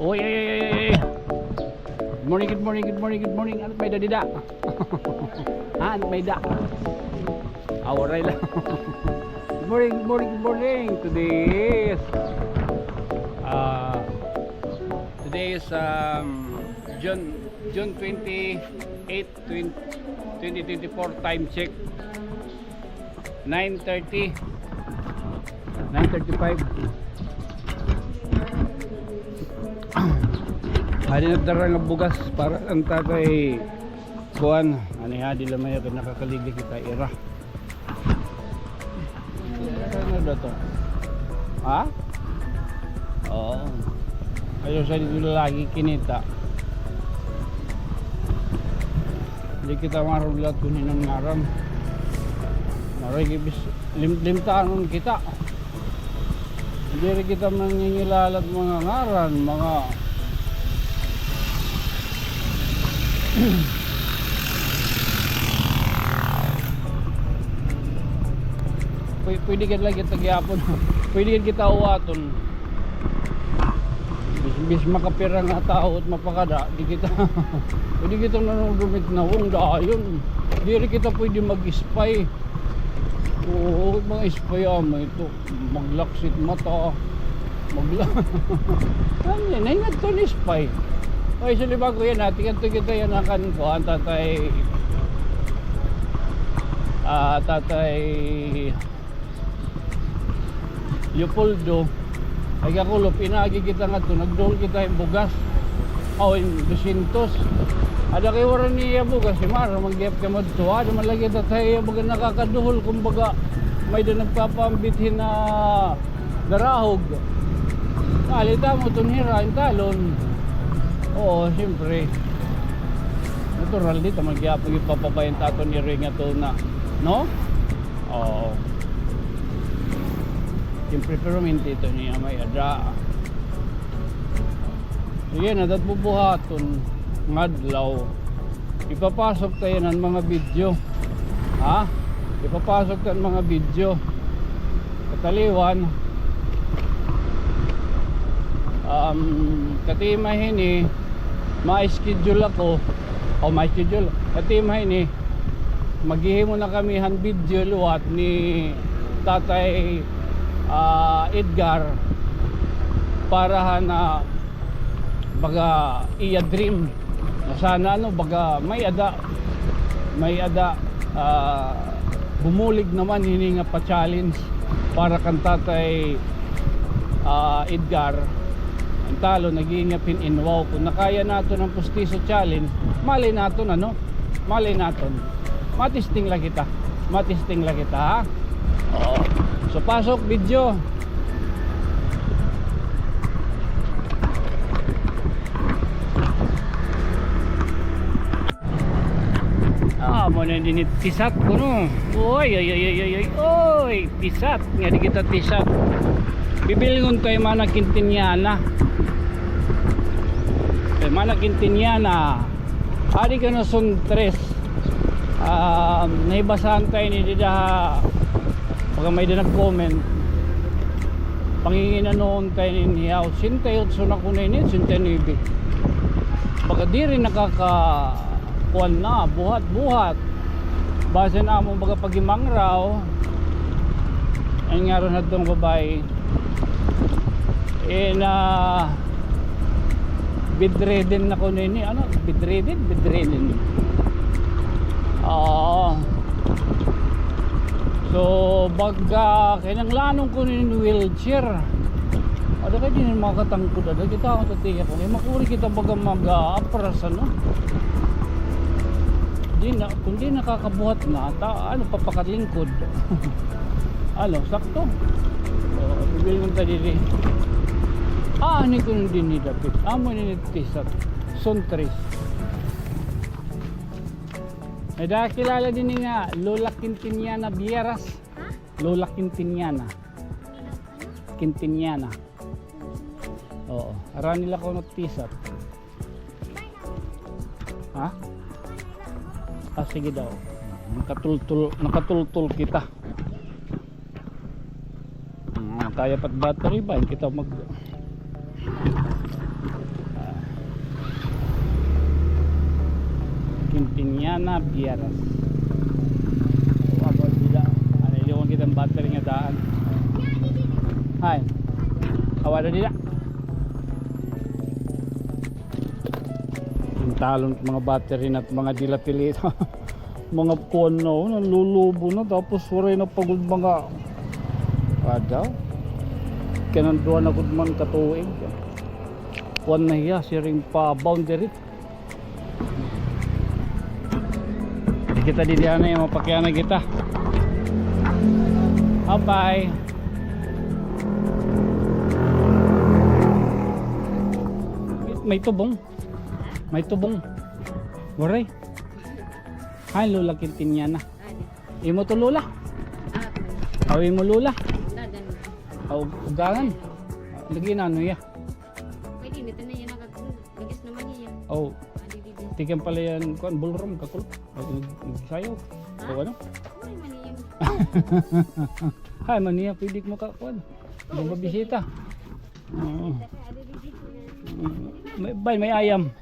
Oy, ay, ay, ay, ay. Good morning, good morning, good morning, good morning. Ano may dadida? Ano may da? Awaray lang. Good morning, good morning, good morning. Today is June 28, 2024. Time check 9:30, 9:35. Hari nagdarang ng bugas para ang tatay kuan ani hadi lamay ako nakakaligli kita ira. Ano daw to? Ha? Oo. Ayo sa dito lagi kinita. Hindi kita marulat kunin ng naram. Maray gibis limtaan kita. Hindi rin kita mangingilalat mga ngaran, mga pwede ka lagi tagyapon. Pwede kita uwaton. Bis makapira nga tao at mapakada di kita pwede kita nanungdumit na huwag dayon. Di rin kita pwede mag-spy. Oo, mga spy ama ito maglaksit mata ano yan, naingat ko ni spy. Okay, so liba ko yan natin kanto kita yan akan ko ang tatay Leopoldo ay kakulo pinagi kita nga to nagdoon kita yung bugas yung 200 ada kay waran niya bugas si Mara mag-giap ka mo dito ada malagi tatay baga nakakaduhol kumbaga may doon nagpapambithin na darahog alita mo tunira yung talon. Oo, siyempre natural dito mag-giap yung papabayan tato ni Ringa to na no? Oo siyempre pero minti ito niya may ada. Sige na dat bubuhaton ngadlaw ipapasok tayo ng mga video ipapasok tayo ng mga video kataliwan katimahin ma-schedule ako ma-schedule katimahin maghihimo na kami han video luwat ni tatay Edgar para na baga iya dream na sana baga may ada bumulig naman hininga pa challenge para kan tatay Edgar ang talo nag-iingapin inwaw kung nakaya nato ng pustiso challenge malay nato malay nato matisting lang kita ha. Oo. So pasok video. Mo na din tisat ko no. Oy tisat nga di kita tisat. Bibilingon tayo manakintinyana. Manakintinyana. Ari ka na son 3. Naibasahan tayo ni Dida pag may din nag-comment pangingin na noon tayo niyaw sintayot na kunainin sintaynibig baka di rin nakakakuan na buhat base na mo baga pagimang raw ay nga rin na itong babae na bedridden na kunainin bedridden so baga kinanglanong ko ni wheelchair ada kayo din makatangkod ada kita ako tatiya ko makuri kita baga mag-apras kundi nakakabuhat na papakatlingkod sakto bibilin ta dili ni ko din ni dapit amo ni tisat son 3 ay dahil kilala din nga Lola Quintiniana Vieras. Lola Quintiniana. Oo, aran nila ko nagtisat. Ha? Sige daw. Nakatultul kita. Kaya pat battery ba kita mag Quintiniana Vieras. Ako sila. Ano iliwan kitang battery nga daan. Hay. Awala nila. Yung talon mga battery na mga dilapili. Mga kono nanlulubo na tapos waray na pagod mgaadaw. Kananduan na gud man katuig. Kuan na hiya siring pa boundary. Di kita di diyan na mapakyanan kita. Bye. May tubong. May tubong. Waray. Ay, Lola Quintiniana. Imo to Lola? Awi mo Lola? O ugangan? Lagi na ano ya? Pwede, nito na yan nagis naman yan. Oh, tikan pala yan kuan ballroom kakul. Nagsayaw. O ano? Ay, maniyan. Hay maniya pwede mo ka kuan. Magbabisita. May ayam.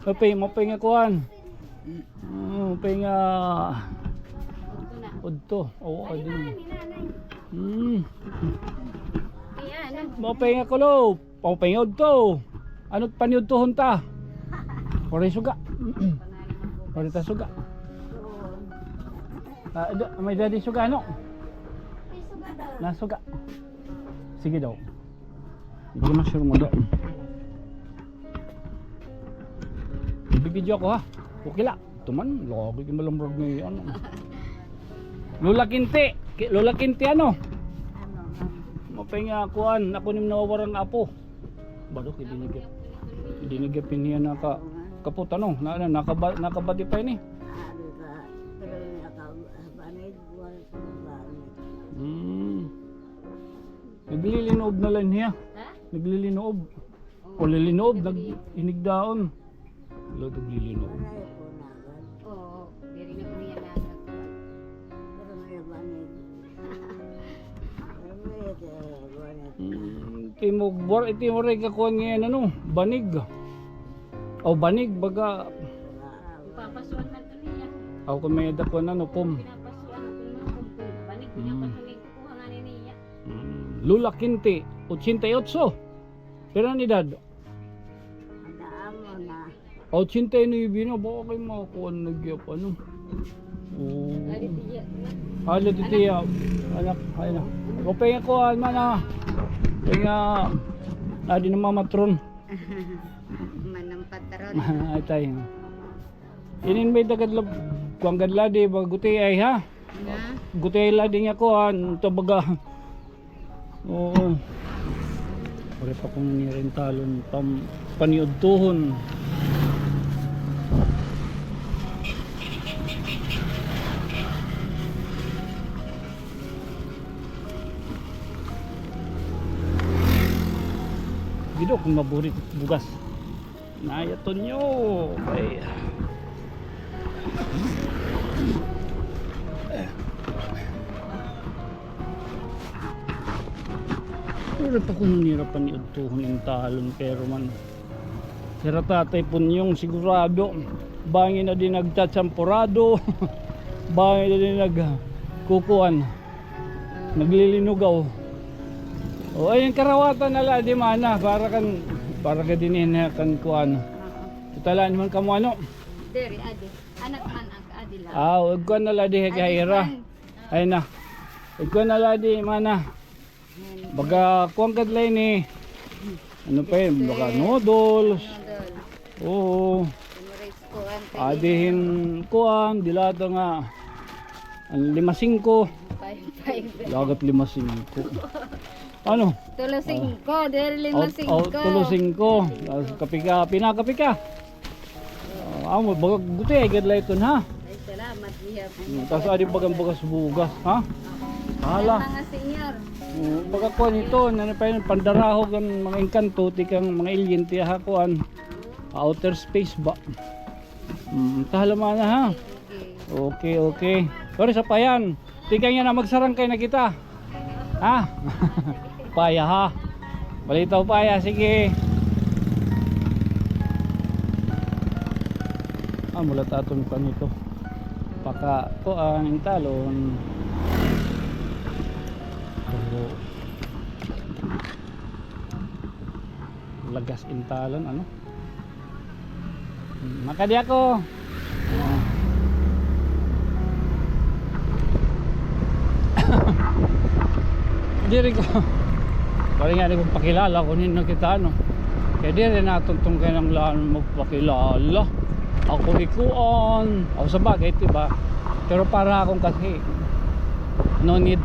Mapay nga kuan. Mapay nga udto. Oo, adin. Mapay nga kulo. Mapay nga udto. Ano't paniud to hunta? Oray suga. Oray ta suga. May daddy suga ano? Nasuga. Sige daw. Hindi ko ma-sure mo daw. Ibigidyo ako ha. Okay la. Tuman, lagi ka malamrag ni ano. Lola Quinte. Lola Quinte ano? Mapay nga kuan. Ako nim nawawarang apo. Badok, hindi nagapin niya kaput ano. Nakabati pa yun eh. Naglilinob na lang niya. Naglilinob. O lilinob, nag-inigdaon. Lord, naglilinob. Oo, diri na ko niya nagat. Timog iti mo rin kakuan ngayon ano, banig. O banig, baga. Papasuan man to niya. Ako kung may dako na no, pum. Pinapasuan ako ng mga kumpul. Banig niya pasunin ko kuha nga niya. Lola Quinte, 88. Pero ang edad? 89 na, baka kayo makakuha na nagyap ano. Halo titiya. Anak, ayun na. Kapay nga kuhan man ha. Kapay nga, di na mamatron. Manang patron. Ay tayo. Inin may dagad lab, kuang gadladi, baga guti ay ha. Guti ay ladi nga kuhan, ito baga. Oo. Pare pa kong nirentalon, paniudtuhon. Gido kung maburit bugas. Nayaton nyo. Okay. Pare pa kung nirapan ni udtuhon yung talon pero man. Sira tatay po niyong sigurado. Bangin na din nagtatsampurado. Bangin na din nagkukuan. Naglilinugaw. O ayun karawatan nala di mana para ka din kan kuan. Tutalaan man kamo ano? Diri adi. Anak man ang adila. Ug kuan nala di kahira. Ay na. Ug kuan nala di mana. Baga kuan kadlay ni. Ano pa yun? Baga noodles. Oo. Adihin kuan dilata nga. Ang 5-5. Lagat 5-5. Ano? Tulo 5, dere 5. Tulo 5. Kapika, pinakapika. Amo baga guti ay gadlay ton ha. Ay salamat diha. Tas adi bagang bagas bugas ha. Hala. Mga senior. Baga kuan ito, ano pa yun, pandarahog ang mga engkanto, tikang mga alien tiya kuan. Outer space ba? Tahalaman na ha. Okay. Sorry sa payan. Tika nga na magsarangkay na kita. Ha? Paya ha. Balitaw paya, sige. mulat aton pa nito paka kuan ang talon. So, lagas intalon ano. Makadi ako. Diri ko. Pare nga di ko pakilala kung nino kita ano. Kaya di rin natuntong kayo ng laan magpakilala. Ako ikuan. Ako sa bagay, diba? Pero para akong kasi no need.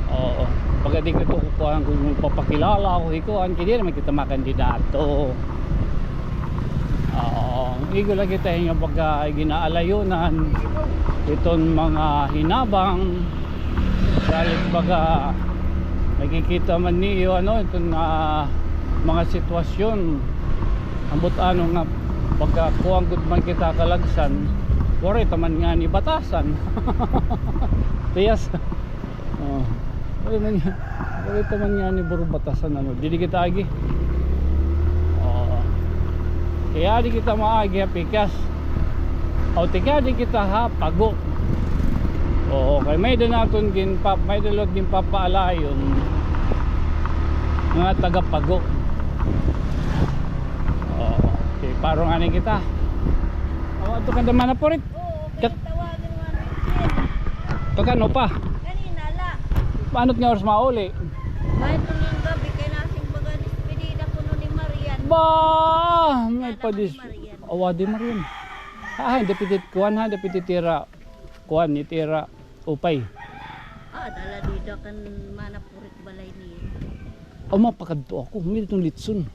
Oo. Pag di ko kukuhaan kung magpapakilala ako ikuan. Kaya di naman kita makandidato. Oo. Igo lagi tayo nga pagka ginaalayunan. Itong mga hinabang. Dahil baga nakikita man niyo ano itong mga sitwasyon ambot ano nga pagka kuwang good man kita kalagsan wari taman nga ni batasan. Tiyas wari taman nga ni buro batasan ano dili kita agi kaya di kita maagi pikas o tika di kita ha pago. Oo, kay may doon natin may dalot din papaalayon mga tagapago. Oo, okay, parang aning kita. Oo, ito ka naman na po rin. Oo, kaya tawagan mo ano yun. Ito ka no pa? Kanina la. Paano't nga oras mauli? May tuloy gabi kay nasing baga despedida ko no ni Marian. Ba, may padis. Awa di Marian. Hindi pitit kuhan ha, hindi pitit tira. Kuhan, itira. Upay. Dala dito kan manapurit balay niya. Mapakadto ako. May itong litson.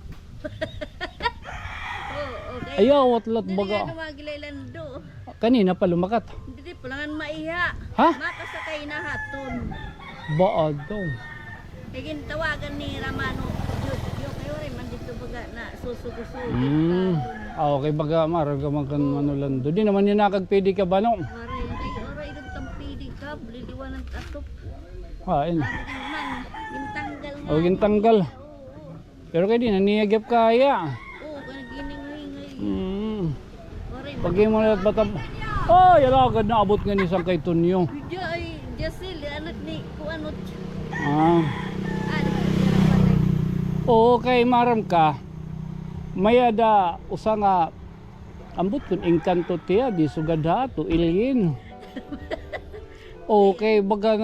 Okay. Ayaw, watlat Hindi baga. nga numagilay do. Kanina pa lumakat. Hindi palangan maiha. Ha? Makasakay na haton. Baad daw. Kaya tawagan ni Ramano. Yung kayo rin man dito baga na susugusugo. Okay baga maraga makan manulando. Di naman yun nakagpili ka ba no? Oray dong tampidi ka. Liliwan ng atop. Hain. Man, gintanggal nga. O gintanggal. Pero kayo di naniyagap kaya. Oo, gining-ingay. Oray. Pagay mo na batam. Oh, yala agad na abot nga ni sang kay Tunyo. Video ay Jasil, anak ni Kuanot. Oo, kay maram ka. Mayada usa nga ambot kun engkanto tiya di sugad hato ilyin. Okay, baga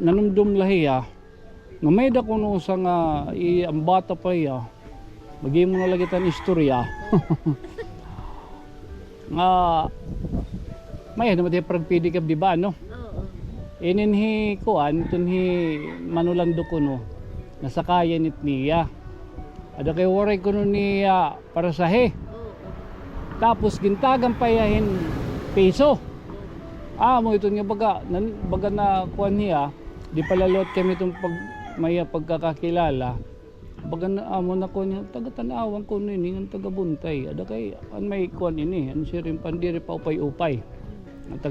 nanumdum lahiya. Ngamayda ko no usa nga ang bata pa ya. Bagi mo na lagi tan istorya. Nga may naman tayo pragpidi ka di ba no? Oo. Ininhi kuan tunhi manulando ko no. Nasa kaya nit niya. Ada kay waray ko niya para sahe. Tapos gintagang payahin peso. Mo ito nga baga na kuan niya. Di palalot kami itong maya pagkakakilala. Baga na amo na ko niya taga-tanawang ko nini ng taga-buntay. Ada kay may kuan ini. Ano siya rin pandiri pa upay-upay. Ang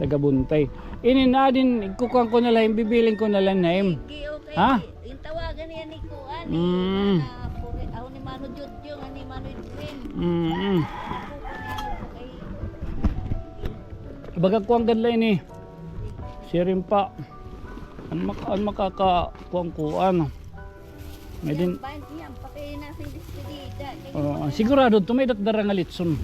taga-buntay. Ini na din ikukuhan ko na lang bibiling ko na lang naim. Okay. Ha? Yung tawagan niya ni Kuan. Ako ni Mano Jotyo, ni Mano Edwin. Baga kuang gadla ini. Siya rin pa. An makakakuang-kuan. May din. Bayan niya, pakay nasin despedida. Sigurado ito may datdara nga litson.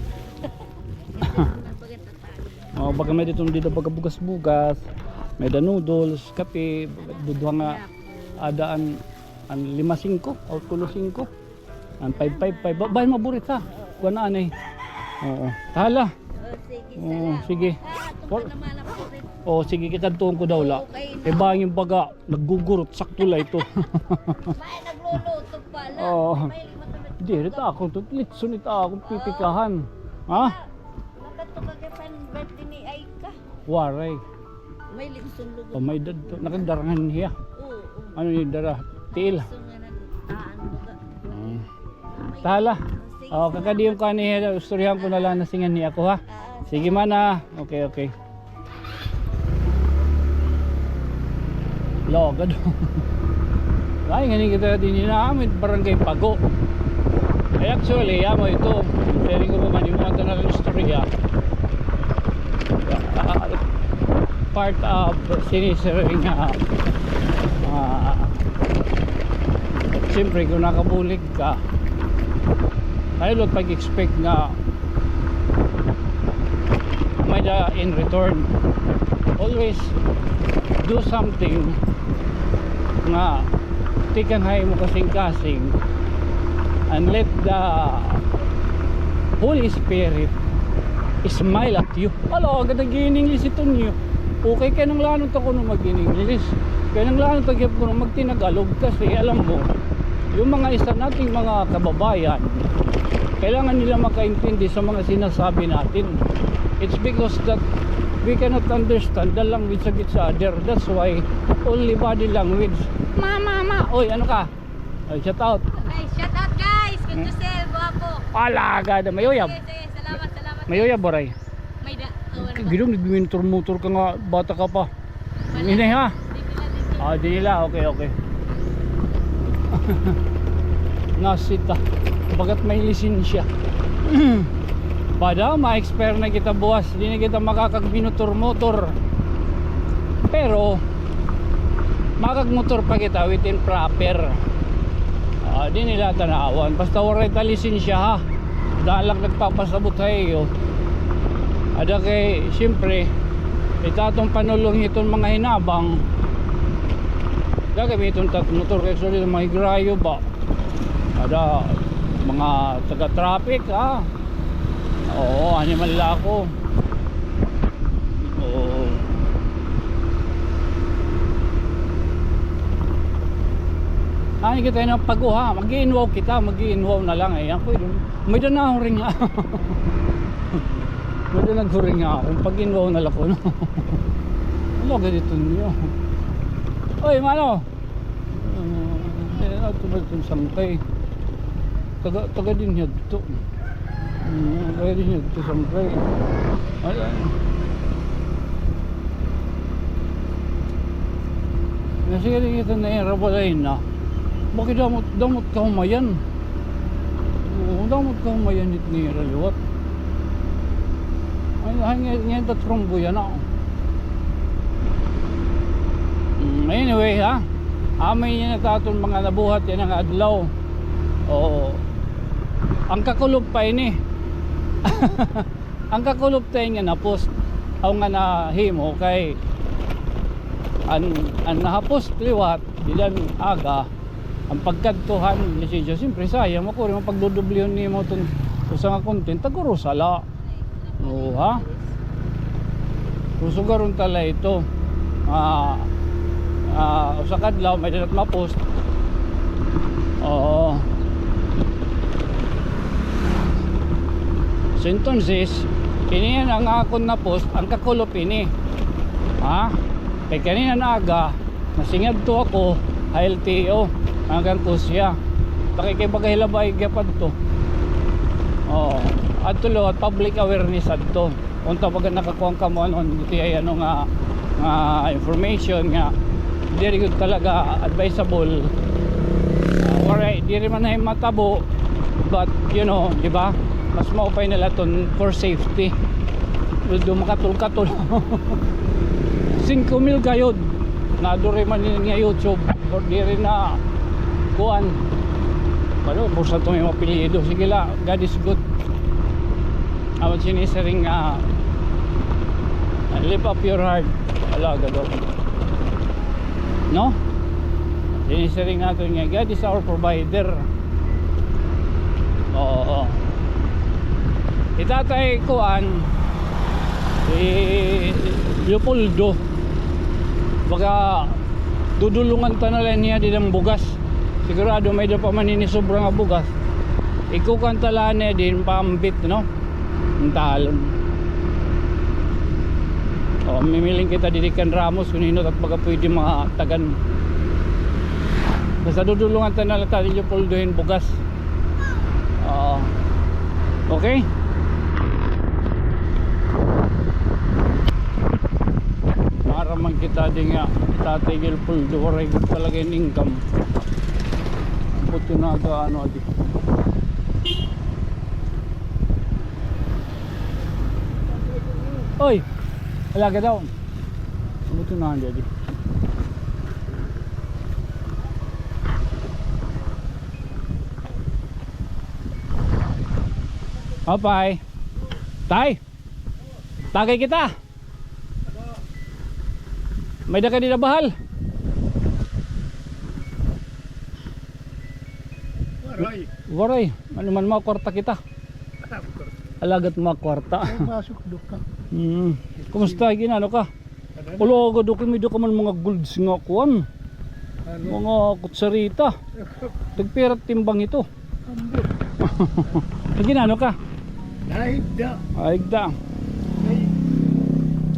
Baga may ditong dito baga bugas-bugas. May da noodles, kape, dudwa nga adaan ang 5-5 o 5-5. Ang 5-5-5. Bayan maburit ha. Kuha na anay. Oo. Tahala. Sige, Sige kikantuon ko daw la. Okay, Bang yung baga naggugurot sakto la ito. may nagluluto pala. Oo. May matulad. Di rita ako to litson ita akong pipikahan. Ha? Nakatuka kay pan birthday ni Aika. Waray. May limson lugo. May dad nakadarangan niya. Oo. Ano ni dara? Tiil. So nga taan baga. Tala. Kakadiyong ka niya. Istoryahan ko na lang nasingan niya ako ha. Sige man ha. Okay. Logad. Ay, ngayon kita din namin barangay Pago. Actually, amo ito. Sharing ko pa man yung mga tanong istorya. Part of sinisering siyempre kung nakabulig ka, ayaw lang pag-expect na may da in return. Always do something nga tikang hay mo kasing-kasing and let the Holy Spirit smile at you. Alo, agad nag-i-English ito niyo. Okay, kaya nang lanot ako nung mag-English. Kaya nang lanot ako nung mag-Tinagalog kasi alam mo, yung mga isa nating mga kababayan, kailangan nila makaintindi sa mga sinasabi natin. It's because that we cannot understand the language of each other. That's why only body language. Mama. Oy, ano ka? Oy, shout out. Okay, shout out guys. Good to see guwapo. Alaga na mayoyab. Sige, salamat. Mayoyab boray. May da. Gidong nagmintor-motor ka nga, bata ka pa. Inay ha? Di nila. Okay. Nasita. Bagat may lisensya. Pada ma-expire na kita buwas, di na kita makakagbinutor-motor. Pero makagmotor pa kita within proper. Di nila tanawan. Basta waray ta lisensya ha. Dahil lang nagpapasabot tayo. Ada kay siyempre itatong panulong itong mga hinabang. Gagamiton tat motor kay suli mga higrayo ba. Ada mga taga-traffic ha. Oo, animal ako. Oo. Ay kita na paguha, mag-i-inwaw kita, mag-i-inwaw na lang eh. Ako yun. May na akong ring ha. May na nag-ring ha. Kung pag-inwaw na lang ko. Ano ganito niyo? Oy, mano. Ito ba itong sangkay? Taga din yun ito. Taga din yun ito sangkay. Ayan. Sige rin ito na yung rabalay na. Bakit damot ka humayan? Oo, damot ka humayan ito ni Raliwat. Ay, ngayon from Buyan ako. Anyway ha, amay niya nataton mga nabuhat yan ang adlaw. Oo. Ang kakulog pa ini. Ang kakulog tayo nga na post. Aw nga nahimo kay ang nahapost liwat dilan aga ang pagkadtuhan lisensya. Siyempre sayang mo ko rin pagdudublihan ni mo itong usa nga content taguro sala. Oo ha. Susugaron tala ito. Usa kadlaw may dapat ma-post. Oo. So entonces kini ang akon na post ang kakulop ini. Ha? Kay kanina na aga nasingad to ako LTO hanggang kusya. Pakikibagahilabay gyapad to. Oo. Adto lo public awareness adto. Unta pag nakakuha ka mo ano iti ay ano nga information nga diri gud talaga advisable. Alright, diri man ay matabo but you know, di ba? Mas maupay nila ton for safety. Do makatul-katul. 5,000 gayod. Naduri man ni YouTube or diri na kuan. Pero pusa to may mapilido. Sige la, God is good. Awat sinisering lift up your heart. Ala gado. No? Sinisering natin nga God is our provider. Oo. Itatay kuan Leopoldo. Baka dudulungan tanalan niya din bugas. Sigurado may pa manini sobrang bugas. Ikukan talaan niya din pambit no. Ang talon. O mimiling kita didikan Ramos kuninot at baka pwede mga tagan. Basta dudulungan tanalan tayo Leopoldo yung bugas. Okay. Maraman kita din nga tatigil Leopoldo waray talaga yung income. Buti na ano di Oy, alaga daw. Buto na jadi. Apay. Tay. Tagay kita. May da ka di na bahal. Waray. Waray, ano man mga kwarta kita. Alagat mga kwarta. Masok do ka. Kumusta ginano ka? Ulo ko do ka man mga golds nga kuan. Ano? Mga kutsarita. Tagpirat timbang ito. Ginano ka? Naigda. Aigda.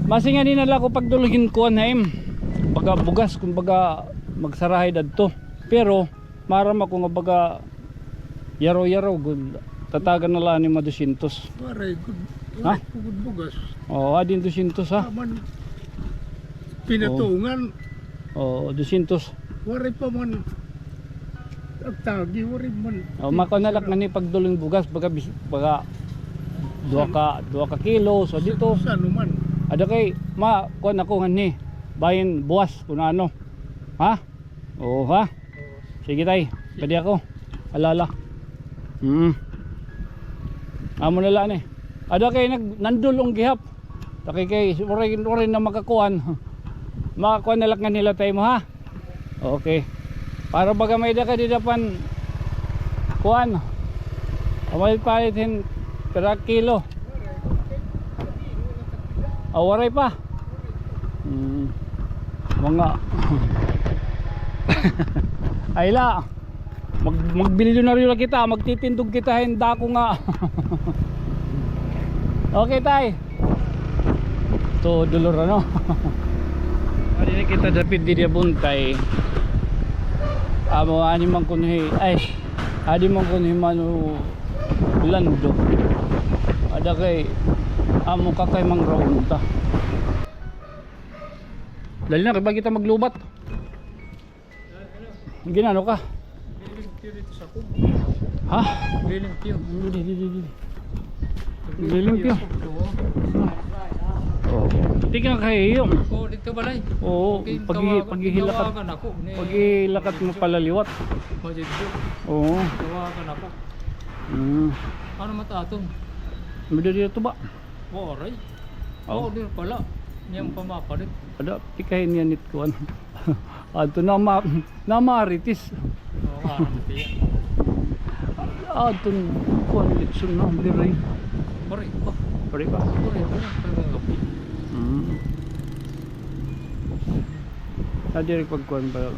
Masinga din nala ko pagdulugin kuan haim. Baga bugas kumbaga magsarahay dadto. Pero maram ako nga baga yaro-yaro gud. Tatagan na lang ni 200. Waray good. Ha? Pugod bugas. Oh, adin 200 ha. Aman pinatungan. Oh, 200. Waray pa man. Agtagi waray man. Oh, makonalak na ni pagdulong bugas baga baga 2 ka kilo so dito. Sa ano man. Ada kay ma kuan ako ni bayin buwas kun ano. Ha? Oh, ha. Sige tay, pwede ako. Alala. Amo na lang eh. Ada kay nandulong gihap. Takay kay rin na makakuan. Makakuan na lang nga nila tayo mo ha. Okay. Para baga may da ka di dapan kuan. Amay palitin per kilo. Awaray pa. Mga ayla. Magbilyonaryo na kita, magtitindog kita hinda ko nga. Okay tay. To dolor ano. Ari kita dapit di dia buntay. Amo ani man kunhi ay adi man kunhi manu lando. Ada kay amo ka kay mang raon ta. Dali na kay kita maglubat. Ginano ka? Ha? Limpyo. Limpyo. Oh. Tika kayo. Oh, dito balay. Oo, paghihilakat. Paghilakat mo palaliwat. Majidyo. Oo. Tawagan ako. Ano matatong? Madali ito ba? Waray. Oh. Oh, din pala. Niyang pamapalit. Ada pikahin yan nit ko. Ato na maritis. Oo, ano tiya. Ato kuan litsun na biray. Waray pa. Pare ba? Waray pa. Pagkakapi. Nadiri pagkuan ba?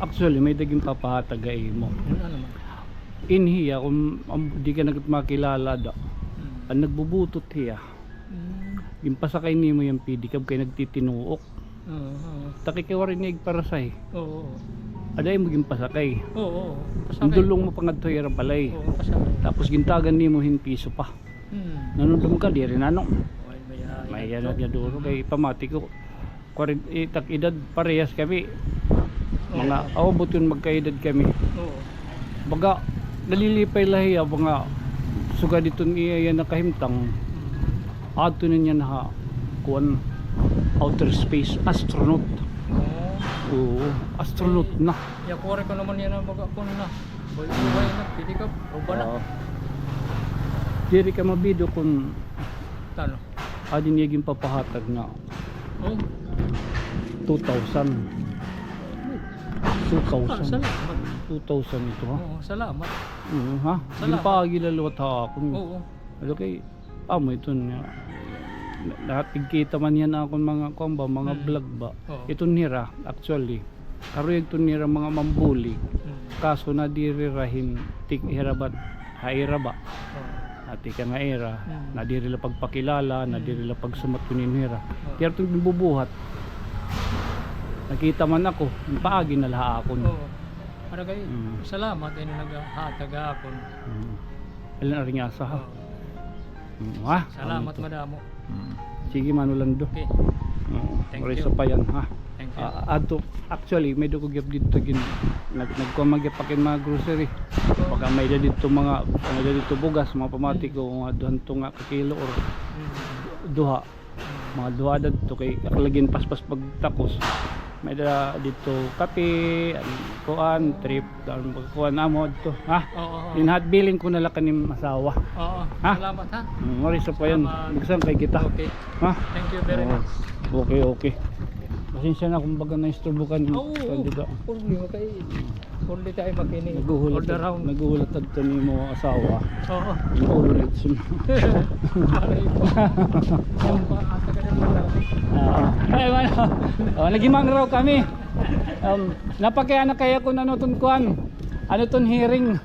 Actually may daging papahatagay mo. Ano naman? Inhiya kung di ka makilala da. Ang nagbubutot hiya. Yung pasakay ni mo yung pedicab kay nagtitinuok. Oo. Takikiwarin niya parasay. Oo. Aday mo yung pasakay. Oo. Dulong mo pangadto yung balay. Oo, pasakay. Tapos gintagan ni mo hin piso pa. Nanundum ka di rin ano. May yan niya duro kay pamati ko. Itak edad parehas kami. Mga awabot yun magkaedad kami. Oo. Baga nalilipay lahi mga suga dito niya yan nakahimtang. Ato na niya na kuan outer space astronaut. Oo, astronaut na. Ya kore ko naman yan ang baga ko na. Buhay na, pili ka, ruba na. Diri ka mabido kung Tano? adin niya yung papahatag na Oh. 2,000. 2,000. Salamat. 2,000 ito ha. Oo, salamat. Oo ha. Salamat. Yung pagilalawat ha ako. Oo. Ano kay amo ito niya. Nakapigkita man yan ako mga komba, mga vlog ba. Oo. Ito nira actually. Karo ito nira mga mambuli. Kaso na dirirahin tik hirabat haira ba. Ati ka nga era, na diri la pagpakilala, na diri la pagsumat kunin hira. Kaya ito bibubuhat. Nakita man ako, paagi na laha ako. Oo. Ano kayo? Salamat ay naghatag ako. Alam na rin nga sa ha. Ha? Salamat madamo. Sige manulang do. Okay. Thank Oray you. sa payan ha. Thank you. Ato actually may dugo gyap dito gin nagkumagyap pakin mga grocery. Pagka may dito mga dito bugas mga pamati ko mga duhanto nga ka kilo or duha mga duha dito kay akalagin paspas pagtakos may dala dito kape kuan trip daw kuan amo dito ha Oo. inhat billing ko na lang kaning asawa Oo. Ha? Salamat ha. Mori sa pa yan bigsan kay kita Okay. ha Thank you very much. okay pasensya na kung baga na-isturbo ka Oo. dito Problema kay Only tayo makinig. All around. naguhulat adto nimo asawa Oo. ulit Aray po. Yung paasa ka ng malaki. ay ano nagimang raw kami napakaya kaya ko nanuton kuan ano ton hearing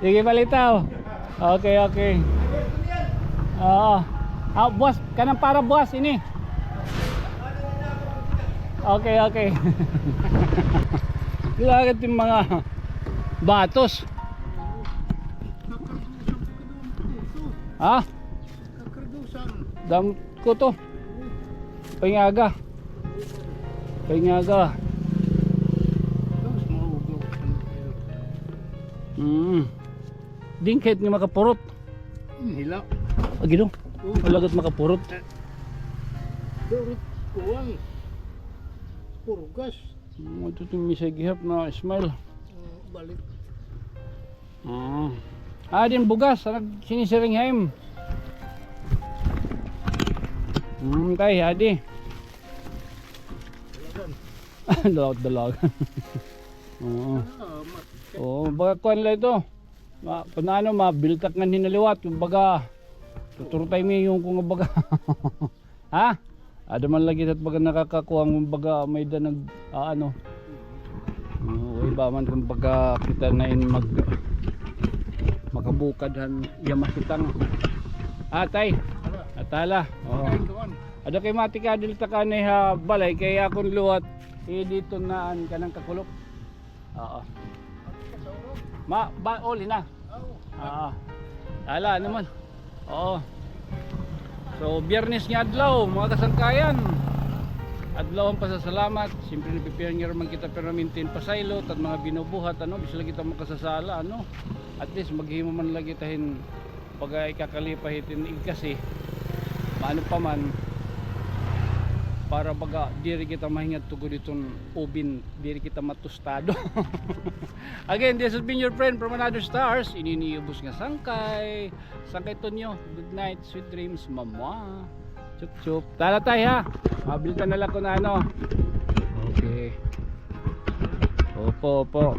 sige balitaw okay oo buwas kanang para buwas ini okay lagat yung mga batos ha dam ko to Paingaga din kahit nga makapurot Hila. agino malagat makapurot Durut kuwang. Purgas. ito itong misay gihap na smile Balik. din bugas sinisiring haim kay adi dalag baga kuan lang ito kung ano mabiltak nga hinaliwat baga tuturtay mi yung kung baga ha ada man lagi at baga nakakakuha ng baga may da nag ano iba man kung baga kita na in makabukadhan yamasitang atay atala ada kay mati ka dilta ka ni ha balay kaya akong luwat dito naan ka ng kakulop oli na ala naman so biyernes nga adlaw mga kasangkayan adlaw ang pasasalamat siyempre napipiyan nga naman kita pero maintain pasaylot at mga binubuhat bisla kita makasasala at least maghimo man lagi tahin pag ikakalipahitin kasi paano pa man para baga diri kita mahingat tugod itong ubin diri kita matustado again this has been your friend from Another Stars ininiubos nga sangkay Tonyo good night sweet dreams mama chup chup tala tay ha mabiltan na lang ko na okay opo